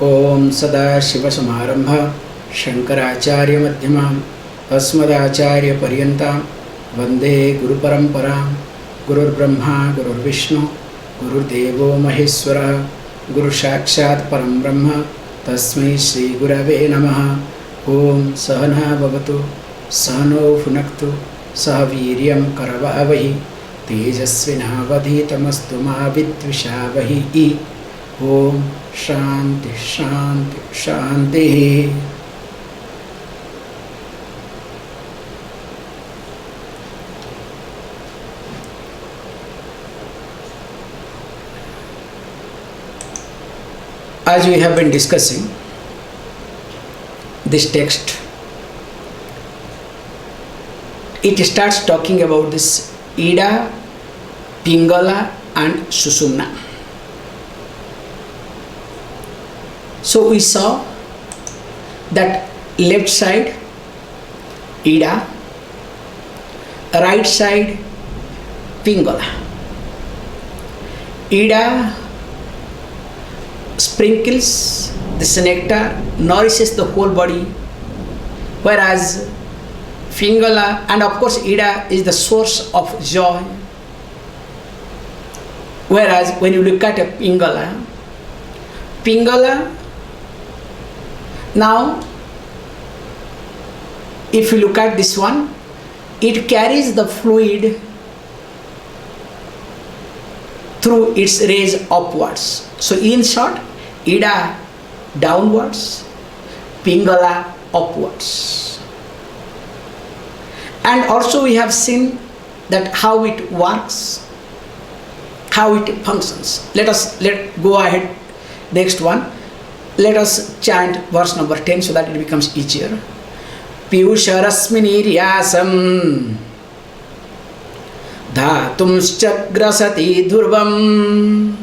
ओम सदाशिवसमारंभा शंकराचार्यमध्यमाम् अस्मदाचार्यपर्यन्तां वन्दे गुरुपरम्परां। गुरुर्ब्रह्मा गुरुर्विष्णु गुरुर्देवो महेश्वरः गुरुसाक्षात् परं ब्रह्म तस्मै श्रीगुरवे नमः। ओम सहना भवतु सहनो भुनक्तु सह वीर्यं करवावहै तेजस्विनावधीतमस्तु मा विद्विषावहै। ओम शांति शांति शांति। As we have been discussing this text, it starts talking about this Ida, Pingala and Susumna. So we saw that left side Ida, right side Pingala. Ida sprinkles this nectar, nourishes the whole body, whereas Pingala, and of course Ida is the source of joy, whereas when you look at a Pingala, now if you look at this one, it carries the fluid through its rays upwards. So in short, Ida downwards, Pingala upwards. And also we have seen that how it works, how it functions. Let go ahead. Next one. Let us chant verse number 10 so that it becomes easier. Piyusharasminiryasam dhatumscha grasati dhurvam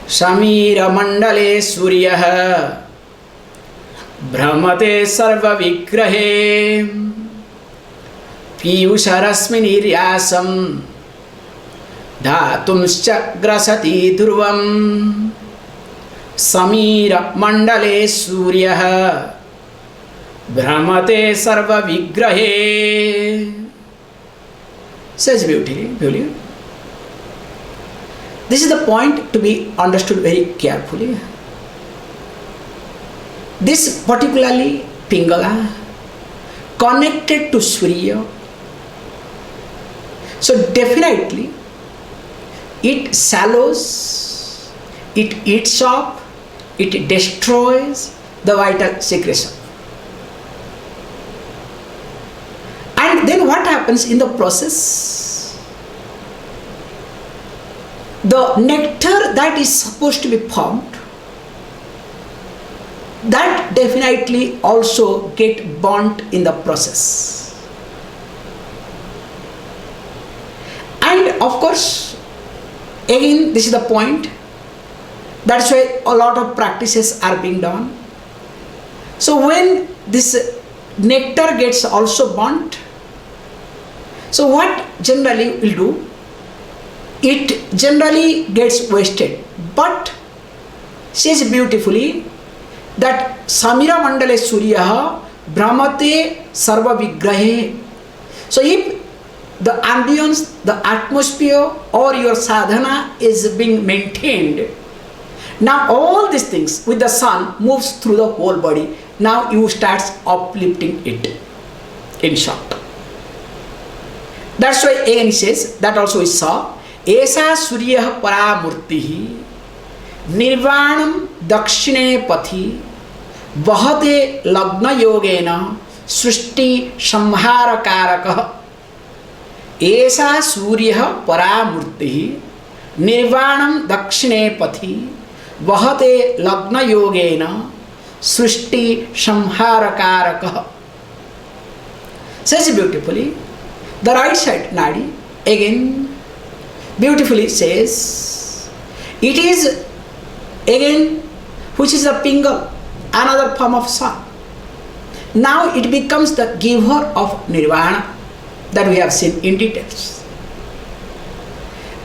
Samira mandale suryah Brahmate sarva vigrahe. Piyusharasminiryasam dhatumscha grasati dhurvam Samira mandale suryah Brahmate sarva vigrahe. Says beautifully. This is the point to be understood very carefully. This particularly Pingala connected to Surya. So definitely it sallows, it eats up, it destroys the vital secretion. And then what happens in the process? The nectar that is supposed to be formed, that definitely also get burnt in the process. And of course, again this is the point. That's why a lot of practices are being done. So when this nectar gets also burnt, so what generally will do? It generally gets wasted. But says beautifully that Samira mandale surya brahmate sarva vigrahe. So if the ambience, the atmosphere or your sadhana is being maintained, now all these things with the sun moves through the whole body. Now you start uplifting it, in short. That's why again he says, that also we saw, Esa Surya Paramurti Nirvanam Dakshine Pathi Vahate Lagna Yogena Srishti Samhara Karaka. Esa Surya Paramurti Nirvanam Dakshine Pathi Vahate Lagna Yogena Srishti Samhara Karaka. Says beautifully. The right side nadi again beautifully says, it is again which is a Pingal, another form of sun. Now it becomes the giver of nirvana that we have seen in details.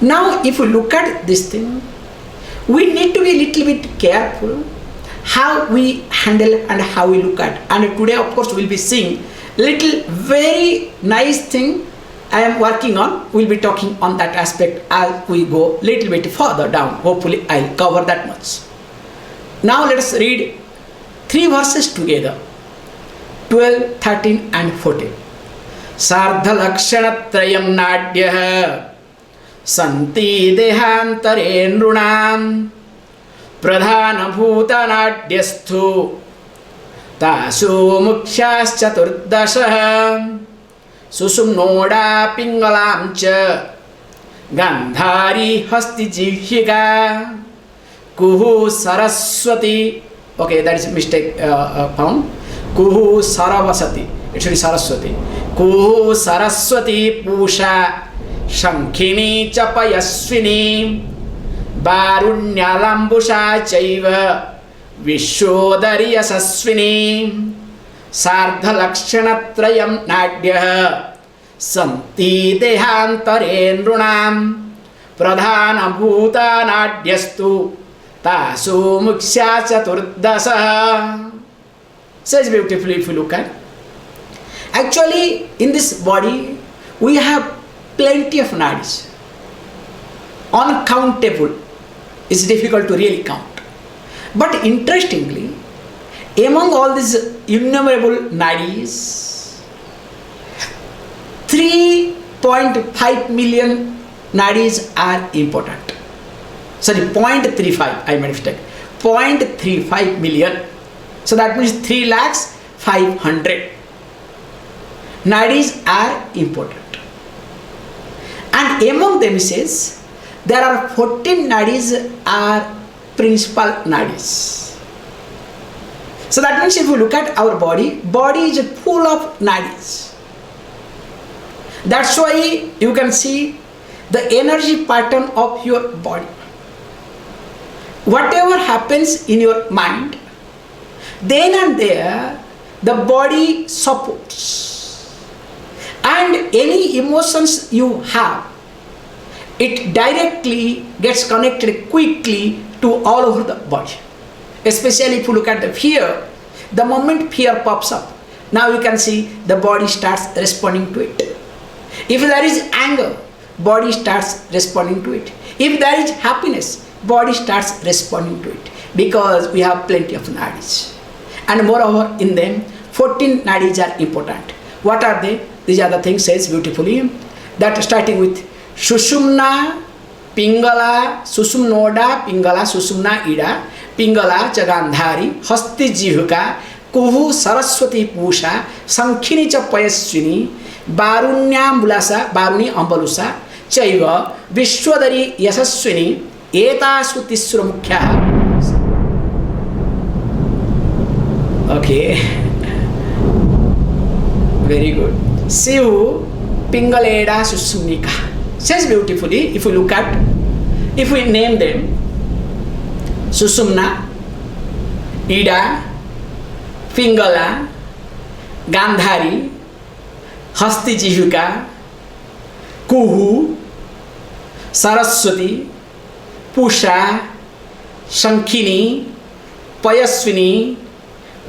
Now if you look at this thing, we need to be a little bit careful how we handle and how we look at. And today, of course, we'll be seeing little very nice thing I am working on. We'll be talking on that aspect as we go little bit further down. Hopefully, I'll cover that much. Now let us read 3 verses together, 12, 13 and 14. Sardhalaksanatrayam nadyah santi dehantere nrunam pradhana bhuta nadyasthu tasu mukhyas chaturdasha susumnoda pingalam cha gandhari hasti jihika kuhu saraswati. Okay, that is mistake found. Kuhu saravasati. It should be saraswati. Kuhu saraswati pusha shankhini chapayasvini varunyalambuša chaiva vishwodari yasasvini sardhalaksanatrayam nadyah santi dehantare nrunam pradhana bhuta nadyastu tasu muksya chaturdasa. Says beautifully if you look at. Actually, in this body, we have plenty of nadis. Uncountable. It's difficult to really count. But interestingly, among all these innumerable nadis, 3.5 million nadis are important. Sorry, 0.35, I made a mistake. 0.35 million. So that means 3,500,000 nadis are important. And among them says, there are 14 nadis are principal nadis. So that means if you look at our body is full of nadis. That's why you can see the energy pattern of your body. Whatever happens in your mind, then and there the body supports. And any emotions you have, it directly gets connected quickly to all over the body. Especially if you look at the fear, the moment fear pops up, now you can see the body starts responding to it. If there is anger, body starts responding to it. If there is happiness, body starts responding to it, because we have plenty of nadis. And moreover, in them, 14 nadis are important. What are they? These are the things says beautifully, that starting with Sushumna, Pingala, Susumnoda, Pingala, Susumna, Ida, Pingala, Chagandhari, Hasti Jihuka, Kuhu, Saraswati Pusha, Sankhini Chapayaswini, Barunyambulasa, Baruni Ambalusa, Chaiva, Vishwadari Yasaswini, Eta Sutisramukha. Okay. Very good. Sivu Pingaleda Susumnika. Says beautifully, if you look at, if we name them, Susumna, Ida, Pingala, Gandhari, Hasti Jihuka, Kuhu, Saraswati, Pusha, Shankhini, Payaswini,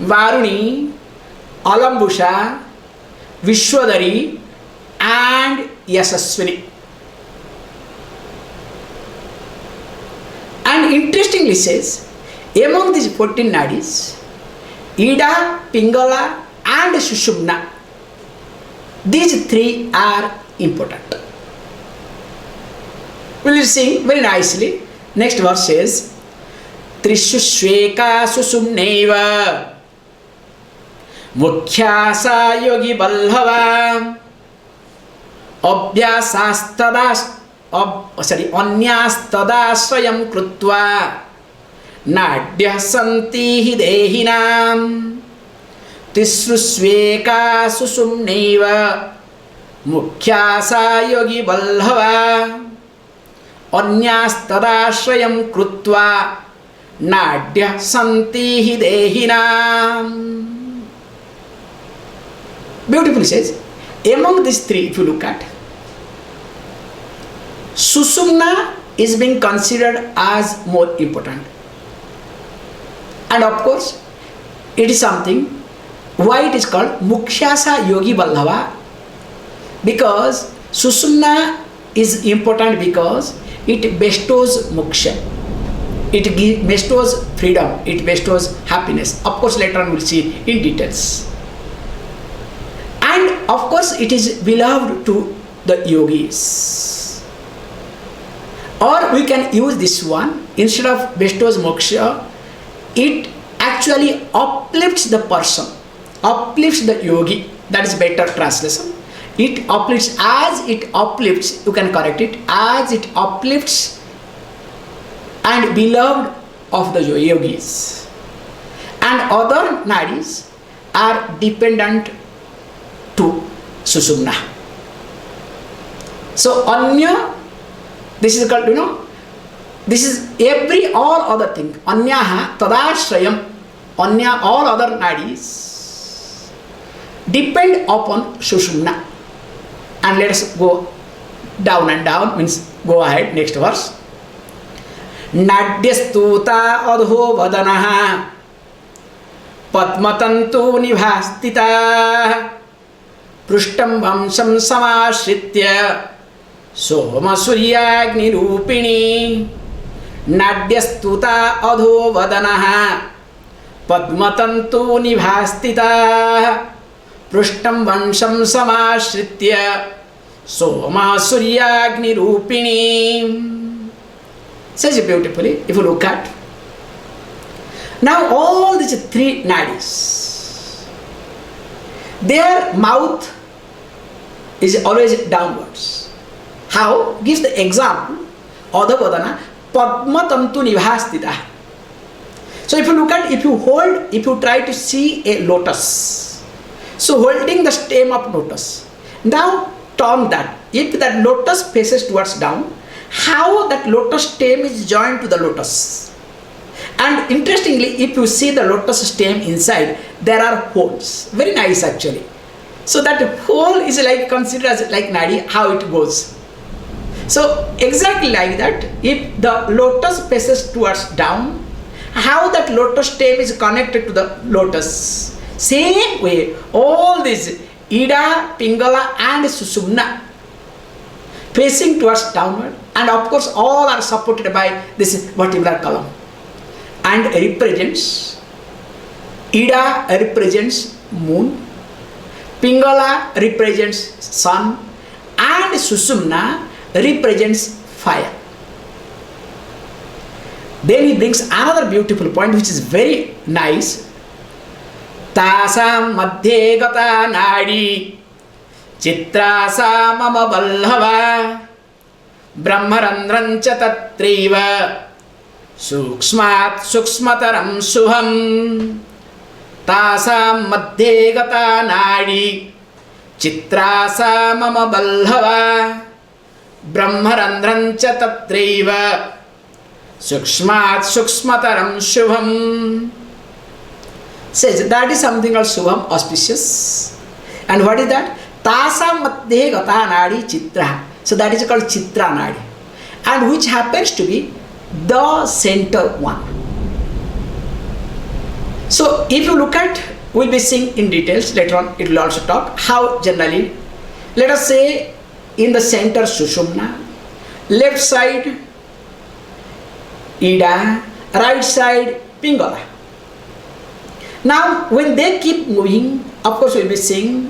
Varuni, Alambusha, Vishwadari and Yasaswini. And interestingly says, among these 14 nadis, Ida, Pingala and Sushumna, these 3 are important. We will sing very nicely. Next verse says, Trishushveka Susumneva Mukhyasa Yogi Balhava Abhyasastadas Anyastada Swayam Krutva Nadya Santi Dehinam Tisrusveka Susumneva Mukhyasa Yogi Balhava Anyastada Swayam Krutva Nadya Santi Dehinam. Beautifully says, among these 3, if you look at, Susumna is being considered as more important. And of course, it is something, why it is called Mukshasa Yogi Vallabha? Because Sushumna is important because it bestows moksha. It bestows freedom, it bestows happiness. Of course, later on we'll see in details. And of course, it is beloved to the yogis. Or we can use this one, instead of bestows moksha, it actually uplifts the person, uplifts the yogi. That is better translation. It uplifts, as it uplifts, you can correct it, as it uplifts and beloved of the yogis. And other nadis are dependent to Sushumna. So Anya, this is called, this is all other thing. Anyaha tadashrayam. Anya, all other nadis depend upon Sushumna. And let us go down and down, means go ahead, next verse. Nadyastuta adho vadanaha padmatantu nibhastita prushtam vamsam samashritya soma suryagni rupini. Nadyastuta adho vadanaha padmatantu nibhastita prushtam vamsam samashritya soma suryagni rupini. Says it beautifully, if you look at. Now all these three nadis, their mouth is always downwards. How? Gives the example, Adhavadana, Padma Tantu Nibhastita. So if you look at, if you try to see a lotus, so holding the stem of lotus, now turn that. If that lotus faces towards down, how that lotus stem is joined to the lotus. And interestingly, if you see the lotus stem inside, there are holes. Very nice actually. So that hole is like considered as like nadi, how it goes. So exactly like that, if the lotus faces towards down, how that lotus stem is connected to the lotus. Same way, all these Ida, Pingala and Sushumna facing towards downward, and of course all are supported by this vertebral column, and represents, Ida represents moon, Pingala represents sun, and Sushumna represents fire. Then he brings another beautiful point which is very nice. Tasam madhye gata nadi Chitrasa mama ballava Brahmarandrancha tatriva Sukshmat suksmataram suham Tasam madhye gata nadi Chitrasa mama ballava Brahmarandrancha tatriva Sukshmat suksmataram shubham. Says that is something called shubham, auspicious. And what is that? Tasa madhye gata nadi chitra. So that is called chitra nadi, and which happens to be the center one. So if you look at, we'll be seeing in details later on, it will also talk how generally, let us say in the center Sushumna, left side Ida, right side Pingala. Now when they keep moving, of course we'll be seeing,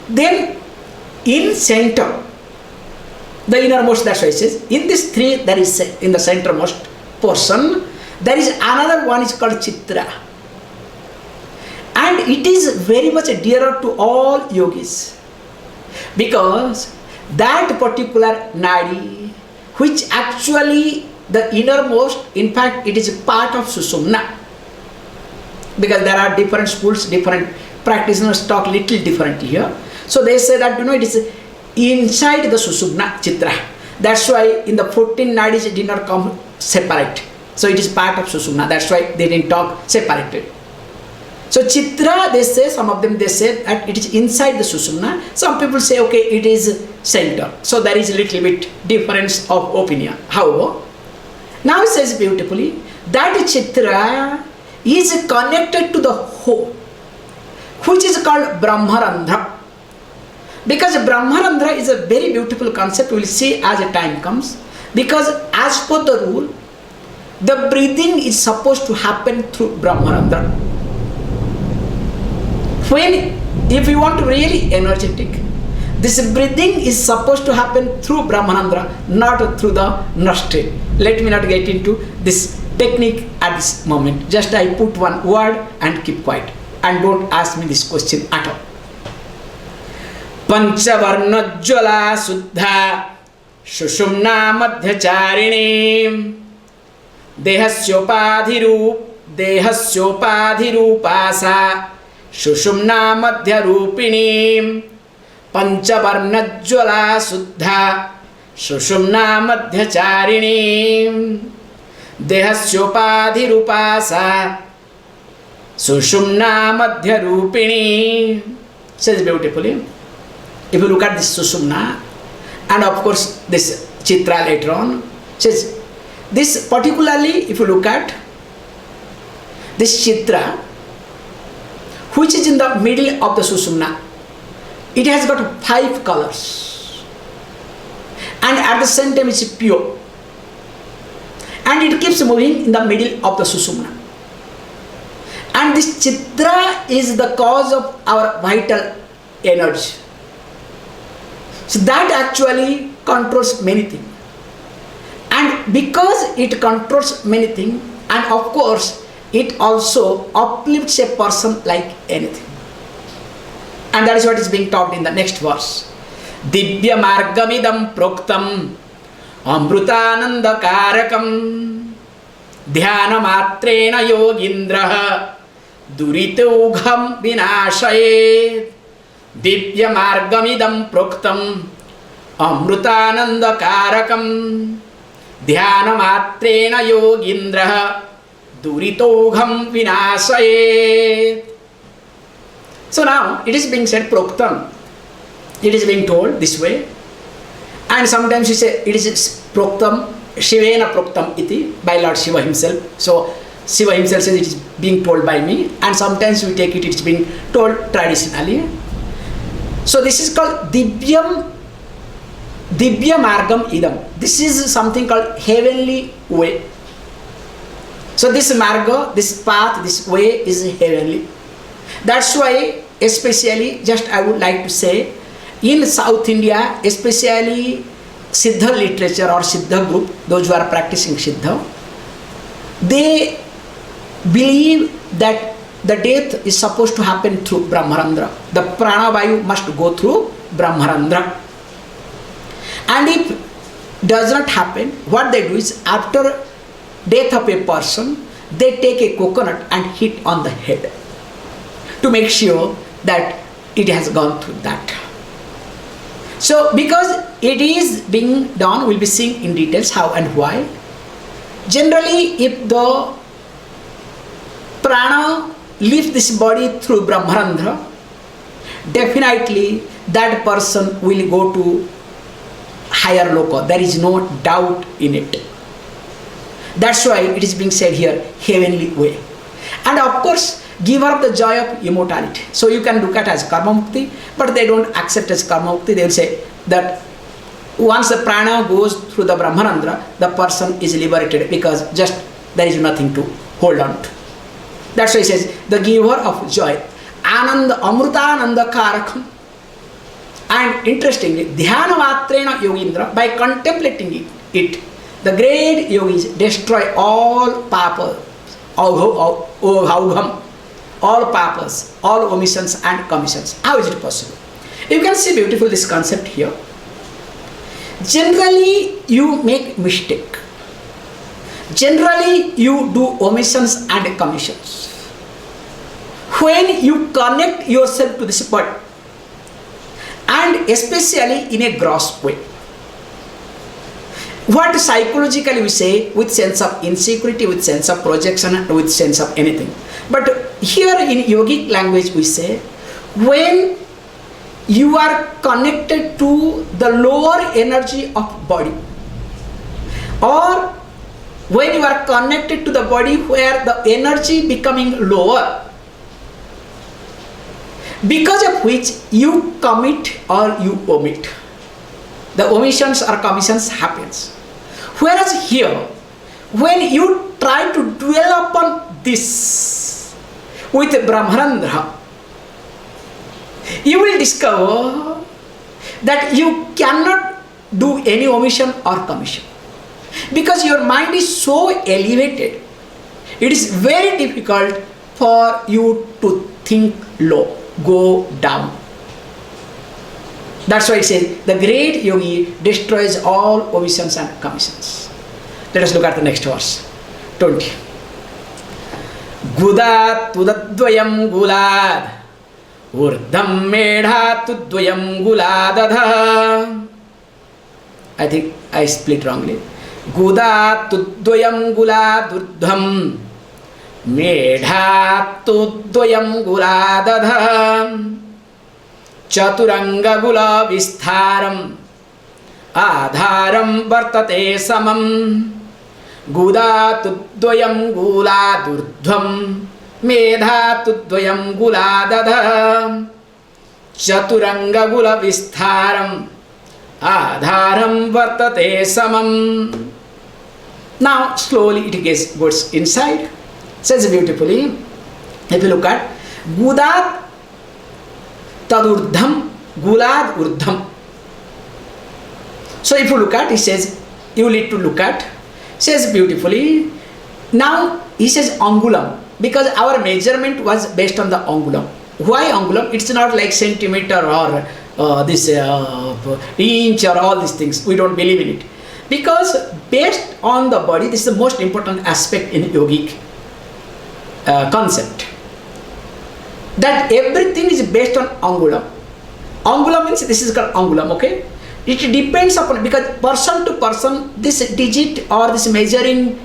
then in center, the innermost, that's why it says, in this three, there is in the centermost portion, there is another one is called Chitra. And it is very much dearer to all yogis, because that particular nadi, which actually the innermost, in fact it is a part of Sushumna, because there are different schools, different practitioners talk little differently here. So they say that it is inside the Sushumna Chitra. That's why in the 14 nadis it did not come separate. So it is part of Sushumna. That's why they didn't talk separated. So Chitra, they say, some of them they say that it is inside the Sushumna. Some people say okay, it is center. So there is a little bit difference of opinion. However, now it says beautifully that Chitra is connected to the whole, which is called Brahmarandhra. Because Brahmarandhra is a very beautiful concept, we will see as the time comes. Because as per the rule, the breathing is supposed to happen through Brahmarandhra. If you want to really energetic, this breathing is supposed to happen through Brahmarandhra, not through the nostril. Let me not get into this technique at this moment. Just I put one word and keep quiet. And don't ask me this question at all. Panchavarnajjala suddha Shushumna madhyacharine Dehasyopadhirupasa Shushumna madhyarupini Panchavarnajjala suddha Shushumna madhyacharine Dehasyopadhirupasa Sushumna madhyarupini. Says beautifully. If you look at this Sushumna, and of course this Chitra later on, says this particularly if you look at this Chitra, which is in the middle of the Sushumna, it has got 5 colors, and at the same time it's pure, and it keeps moving in the middle of the Sushumna. And this Chitra is the cause of our vital energy. So that actually controls many things. And because it controls many things, and of course, it also uplifts a person like anything. And that is what is being taught in the next verse. Divya margamidam proktam amrutananda karakam dhyana matrena yogindraha duritaugham vinashayet. Divya margamidam proktam amrutananda karakam dhyana matrena yogindraha duritogham vinashayet. So now it is being said proktam. It is being told this way. And sometimes you say it is proktam, Shivena proktam iti, by Lord Shiva himself. So Shiva himself says it is being told by me, and sometimes we take it is being told traditionally. So this is called Divya Margam Idam. This is something called heavenly way. So this Marga, this path, this way is heavenly. That's why especially, just I would like to say, in South India, especially Siddha literature or Siddha group, those who are practicing Siddha, they believe that the death is supposed to happen through Brahmarandhra. The Pranavayu must go through Brahmarandhra. And if does not happen, what they do is after death of a person, they take a coconut and hit on the head to make sure that it has gone through that. So because it is being done, we'll be seeing in details how and why. Generally, if the prana leaves this body through Brahmarandhra, definitely that person will go to higher loka. There is no doubt in it. That's why it is being said here, heavenly way. And of course, giver of the joy of immortality. So you can look at as karma mukti, but they don't accept as karma mukti. They will say that once the prana goes through the Brahmarandhra, the person is liberated because just there is nothing to hold on to. That's why he says, the giver of joy. Ananda, Amrutananda Karakam. And interestingly, Dhyana Matrena Yogindra, by contemplating it, the great yogis destroy all papas, all papas, all omissions and commissions. How is it possible? You can see beautiful this concept here. Generally, you make mistake. Generally, you do omissions and commissions. When you connect yourself to this body, and especially in a gross way, what psychologically we say with sense of insecurity, with sense of projection, with sense of anything. But here in yogic language we say, when you are connected to the lower energy of body, or when you are connected to the body where the energy becoming lower, because of which you commit or you omit. The omissions or commissions happens. Whereas here, when you try to dwell upon this with Brahmanandra, you will discover that you cannot do any omission or commission, because your mind is so elevated. It is very difficult for you to think low, go down. That's why it says the great yogi destroys all omissions and commissions. Let us look at the next verse. 20. Gudat tudadvayam gulad urdham medha tudvayam guladadha. I think I split wrongly. Gudat tudvayam gulad urdham medha tudvayam guladadha. Chaturanga gula vistharam adharam vartate samam. Gudatudvayam guladurdhvam medhatudvayam guladadha. Chaturanga gula vistharam adharam vartate samam. Now slowly it goes inside. Says beautifully, if you look at Gudat Tadurdham Gulad Urdham. So if you look at, he says, you need to look at, says beautifully. Now he says angulam, because our measurement was based on the angulam. Why angulam? It's not like centimeter or this inch or all these things. We don't believe in it. Because based on the body, this is the most important aspect in yogic concept. That everything is based on angulam. Angulam means this is called angulam, okay? It depends upon, because person to person this digit or this measuring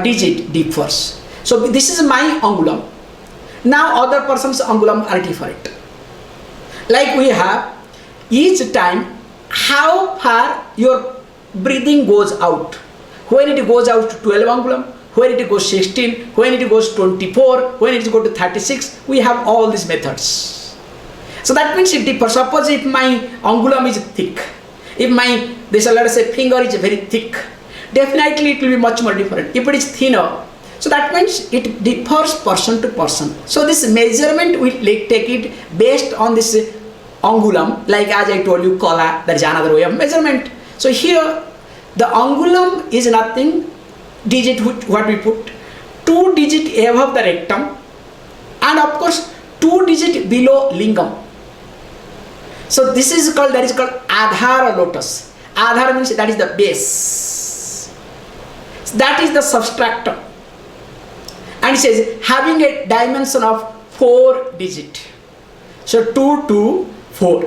digit differs. So this is my angulam. Now other person's angulam are different. Like we have each time how far your breathing goes out. When it goes out to 12 angulam, when it goes 16, when it goes 24, when it goes to 36, we have all these methods. So that means it differs. Suppose if my angulam is thick, if my, this let us say finger is very thick, definitely it will be much more different. If it is thinner, so that means it differs person to person. So this measurement we take it based on this angulam, like as I told you, kola, that is another way of measurement. So here the angulam is nothing, digit what we put, 2 digit above the rectum, and of course 2 digit below lingam. So this is called, that is called adhara lotus. Adhara means that is the base, that is the substractum, and it says having a dimension of 4 digit. So 2 to 4.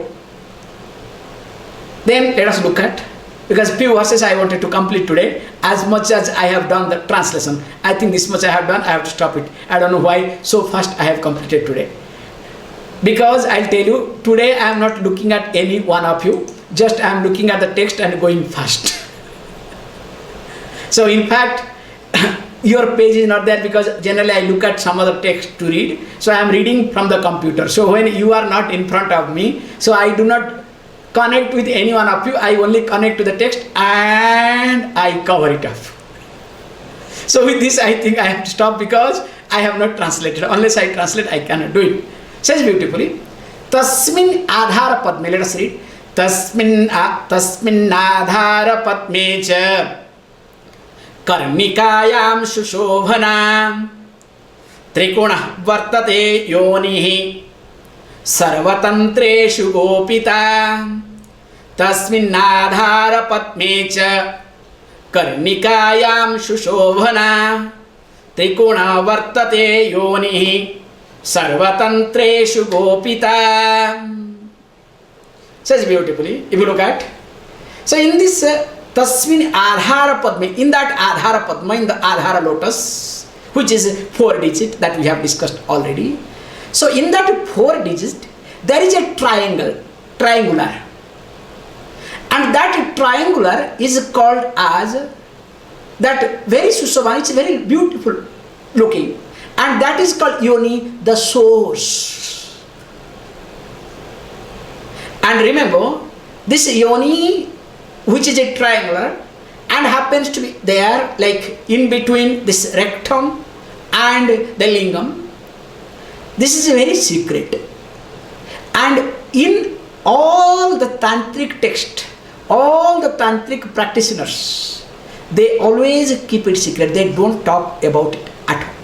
Then let us look at, because few verses I wanted to complete today. As much as I have done the translation, I think this much I have done, I have to stop it. I don't know why so fast I have completed today. Because I'll tell you, today I am not looking at any one of you, just I am looking at the text and going fast. So in fact, your page is not there, because generally I look at some other text to read. So I am reading from the computer. So when you are not in front of me, so I do not connect with any one of you, I only connect to the text and I cover it up. So with this I think I have to stop, because I have not translated. Unless I translate, I cannot do it. Says beautifully, Tasmin adhara padme. Let us read. Tasmin adhara padme cha karmikayam shushobhana trikuna vartate yonihi sarvatantreshu gopita. Tasminnadhara padme cha karnikayam shushobhana trikuna vartate yonihi sarvatantreshu gopita. Says beautifully, if you look at, so in this tasmin adhara padme, in that adhara padma, in the adhara lotus, which is 4 digit that we have discussed already. So in that 4 digit, there is a triangle. triangular. And that triangular is called as that very Sushobhana, it's very beautiful looking. And that is called Yoni, the source. And remember, this Yoni, which is a triangular, and happens to be there like in between this rectum and the lingam. This is a very secret. And in all the tantric text, all the tantric practitioners, they always keep it secret. They don't talk about it at all.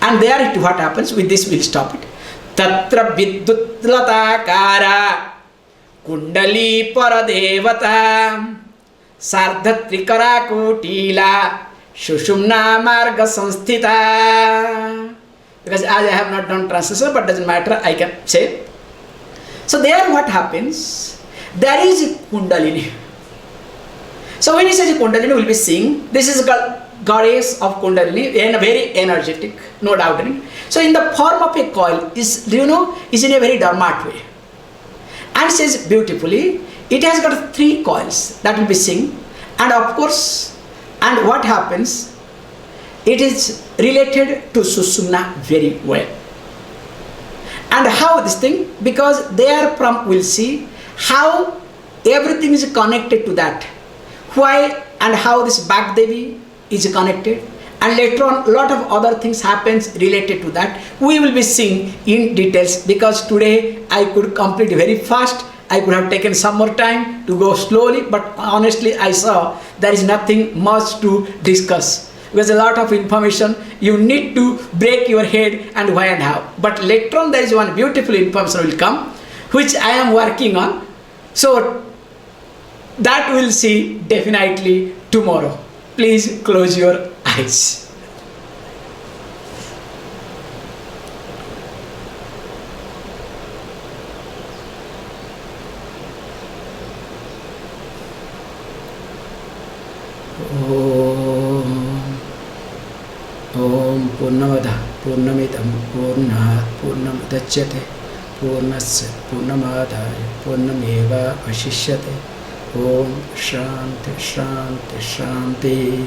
And there what happens, with this we'll stop it. Tatra vidyutlatakara kundali paradevata sardhatrikara kotila shushumna marga samsthita. Because as I have not done translation, but doesn't matter, I can say. So there what happens, there is a kundalini. So when he says kundalini, we will be seeing, this is called goddess of kundalini, and very energetic, no doubt in it. So in the form of a coil, is in a very Dharmat way. And says beautifully, it has got 3 coils that will be seen. And of course, and what happens, it is related to Sushumna very well. And how this thing, because therefrom we'll see how everything is connected to that. Why and how this Bhakdevi is connected, and later on a lot of other things happens related to that. We will be seeing in details, because today I could complete very fast. I could have taken some more time to go slowly, but honestly I saw there is nothing much to discuss. Because a lot of information you need to break your head and why and how. But later on there is one beautiful information will come, which I am working on. So that we'll see definitely tomorrow. Please close your eyes. Om Purnamada Purnamidam Purnat Purnamudachyate Purnasya Purnamadaya Purnameva Vashishyate. Om Shanti Shanti Shanti.